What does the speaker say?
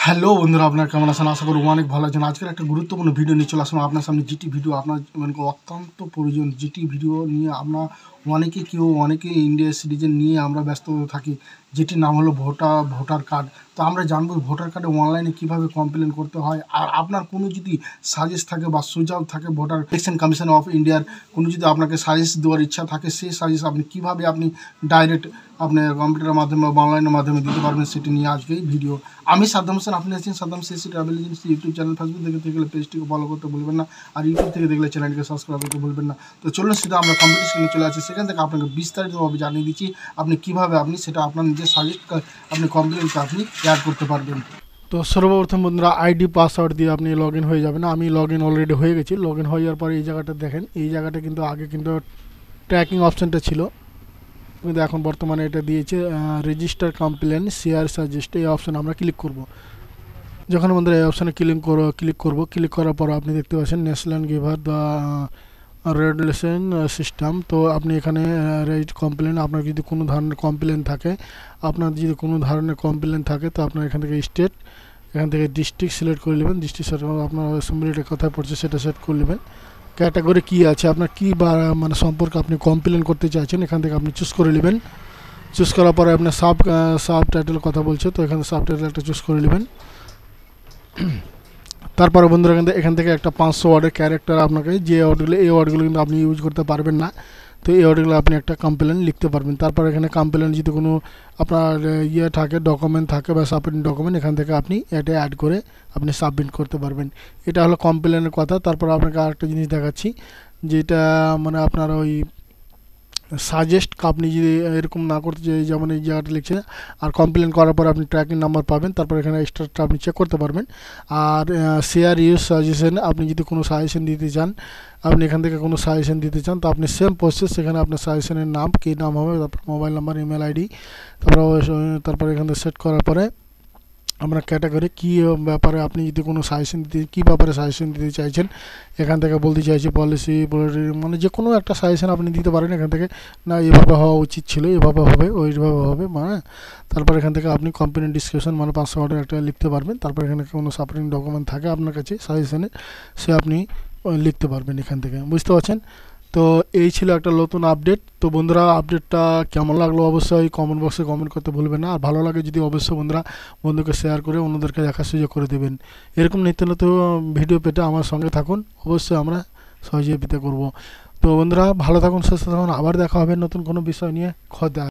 Hello বন্ধুরা, আপনারা কেমন আছেন? আশা করি অনেক ভালো আছেন। আজকের একটা গুরুত্বপূর্ণ ভিডিও নিয়ে চলে আসলাম আপনার সামনে। জিটি ভিডিও আপনার মানে অত্যন্ত প্রয়োজন। জিটি ভিডিও নিয়ে আমরা অনেকে ইন্ডিয়ার সিটিজেন নিয়ে আমরা ব্যস্ত থাকি, যেটির নাম হলো ভোটার কার্ড। তো আমরা জানবো ভোটার কার্ডে অনলাইনে কীভাবে কমপ্লেন করতে হয়। আর আপনার কোনো যদি সাজেস্ট থাকে বা সুঝাব থাকে ভোটার ইলেকশন কমিশন অফ ইন্ডিয়ার কোনো যদি আপনাকে সাজেস্ট দেওয়ার ইচ্ছা থাকে, সেই সাজেস্ট আপনি কীভাবে আপনি ডাইরেক্ট আপনার কম্পিউটারের মাধ্যমে বা অনলাইনের মাধ্যমে দিতে পারবেন, সেটি নিয়ে আজকে এই ভিডিও। আমি সাদ্দাম হোসেন, আপনি আছেন Saddam CAC travel agency YouTube channel. Facebook থেকে দেখলে পেজটিকে ফলো করতে ভুলবেন না, আর ইউটিউব থেকে দেখলে চ্যানেলটিকে সাবস্ক্রাইব করতে ভুলবেন না। তো চলুন সেটা আমরা কম্পিটিশনে চলে আসি, সেখান থেকে আপনাকে বিস্তারিতভাবে জানিয়ে দিচ্ছি আপনি কীভাবে আপনি সেটা আপনার নিজের সাজেস্ট আপনি কমপ্লেনকে আপনি অ্যাড করতে পারবেন। তো সর্বপ্রথম বন্ধুরা আইডি পাসওয়ার্ড দিয়ে আপনি লগ ইন হয়ে যাবেন। আমি লগ ইন অলরেডি হয়ে গেছি। লগ ইন হয়ে যাওয়ার পরে এই জায়গাটা দেখেন, এই জায়গাটা কিন্তু আগে কিন্তু ট্র্যাকিং অপশানটা ছিল, কিন্তু এখন বর্তমানে এটা দিয়েছে রেজিস্টার কমপ্লেন শেয়ার সাজেস্ট। এই অপশানে আমরা ক্লিক করব। যখন বন্ধুরা এই অপশানে ক্লিক করার পর আপনি দেখতে পাচ্ছেন national giver the regulation system. তো আপনি এখানে রেজ কমপ্লেন, আপনার যদি কোনো ধরনের কমপ্লেন থাকে তো আপনার এখান থেকে স্টেট, এখান থেকে ডিস্ট্রিক্ট সিলেক্ট করে নেবেন। ডিস্ট্রিক্ট সেট আপনার অ্যাসেম্বলিটা কোথায় পড়ছে সেটা সেট করে নেবেন। ক্যাটাগরি কী আছে, আপনার কী বা মানে সম্পর্কে আপনি কমপ্লেন করতে চাইছেন, এখান থেকে আপনি চুজ করে নেবেন। চুজ করার পরে আপনার সাব টাইটেল কথা বলছে, তো এখানে সাব টাইটেলটা চুজ করে নেবেন। তারপরে বন্ধুরা এখান থেকে একটা 500 ওয়ার্ডের ক্যারেক্টার আপনাকে, যে ওয়ার্ডগুলো এই ওয়ার্ডগুলো কিন্তু আপনি ইউজ করতে পারবেন না, তো এই ওয়ার্ডগুলো আপনি একটা কমপ্লেন লিখতে পারবেন। তারপর এখানে কমপ্লেন যদি কোনো আপনার থাকে, ডকুমেন্ট থাকে বা সাবমিট ডকুমেন্ট, এখান থেকে আপনি এটা অ্যাড করে আপনি সাবমিট করতে পারবেন। এটা হলো কমপ্লেনের কথা। তারপর আপনাকে আরেকটা জিনিস দেখাচ্ছি, যেটা মানে আপনার ওই সাজেস্ট আপনি যদি এরকম না করতে চাই, যেমন এই জায়গাটা লিখছে, আর কমপ্লেন করার পর আপনি ট্র্যাকিং নাম্বার পাবেন। তারপর এখানে এক্সট্রাটা আপনি চেক করতে পারবেন। আর শেয়ার ইউজ সাজেশন, আপনি যদি কোনো সাজেশন দিতে চান, আপনি এখান থেকে কোনো সাজেশন দিতে চান, তো আপনি সেম প্রসেস, সেখানে আপনার সাজেশনের নাম কী নাম হবে, তারপর মোবাইল নাম্বার, ইমেল আইডি, তারপর এখান থেকে সেট করার পরে আমরা ক্যাটাগরি কী ব্যাপারে আপনি যদি কোনো সাজেশন দিতে, কী ব্যাপারে সাজেশন দিতে চাইছেন, এখান থেকে বলতে চাইছি পলিসি, মানে যে কোনো একটা সাজেশন আপনি দিতে পারেন এখান থেকে। না এভাবে হওয়া উচিত ছিল, এভাবে হবে, ওইভাবে হবে, মানে তারপর এখান থেকে আপনি কোম্পানি ডিসক্রিপশন মানে 500 ওয়ার্ডের একটা লিখতে পারবেন। তারপর এখানে কোনো সাপোর্টিং ডকুমেন্ট থাকে আপনার কাছে সাজেশনে, সে আপনি লিখতে পারবেন এখান থেকে, বুঝতে পারছেন? তো এই ছিল একটা নতুন আপডেট। তো বন্ধুরা আপডেটটা কেমন লাগলো অবশ্যই কমেন্ট বক্সে কমেন্ট করতে ভুলবেন না। আর ভালো লাগে যদি অবশ্যই বন্ধুকে শেয়ার করে অন্যদেরকে দেখার সুযোগ করে দেবেন। এরকম নিত্য নতুন ভিডিও পেতে আমার সঙ্গে থাকুন, অবশ্যই আমরা সহযোগিতা করব। তো বন্ধুরা ভালো থাকুন, সুস্থ থাকুন, আবার দেখা হবে নতুন কোনো বিষয় নিয়ে। খোদা।